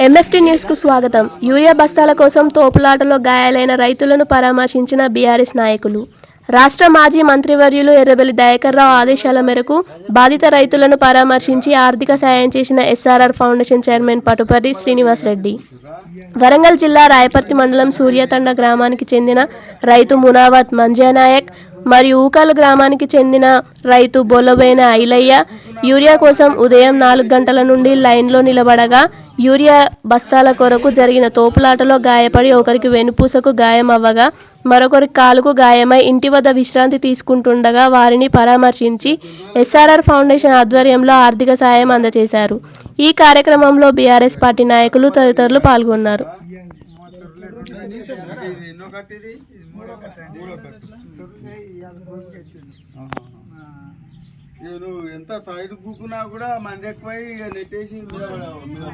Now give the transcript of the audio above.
MFT న్యూస్కు స్వాగతం. Urea బస్తాల కోసం తోపులాటలో గాయాలైన రైతులను పరామర్శించిన బీఆర్ఎస్ నాయకులు. రాష్ట్ర మాజీ మంత్రివర్యులు ఎర్రబెల్లి దయాకర్రావు ఆదేశాల మేరకు బాధిత రైతులను పరామర్శించి ఆర్థిక సాయం చేసిన SRR foundation chairman Patuparthi Srinivasa Reddy. Warangal జిల్లా రాయపర్తి మండలం సూర్యతండ గ్రామానికి చెందిన రైతు మునావత్ మంజానాయక్ మరియు ఊకాల గ్రామానికి చెందిన రైతు బొల్లబోయిన ఐలయ్య యూరియా కోసం ఉదయం 4 గంటల నుండి లైన్లో నిలబడగా యూరియా బస్తాల కొరకు జరిగిన తోపులాటలో గాయపడి ఒకరికి వెనుపూసకు గాయం అవ్వగా మరొకరి కాలుకు గాయమై ఇంటి వద్ద విశ్రాంతి తీసుకుంటుండగా వారిని పరామర్శించి ఎస్ఆర్ఆర్ ఫౌండేషన్ ఆధ్వర్యంలో ఆర్థిక సాయం అందజేశారు. ఈ కార్యక్రమంలో బీఆర్ఎస్ పార్టీ నాయకులు తదితరులు పాల్గొన్నారు. నువ్వు ఎంత సైడ్ కూకున్నా కూడా మంది ఎక్కువై నెట్టేసి మీద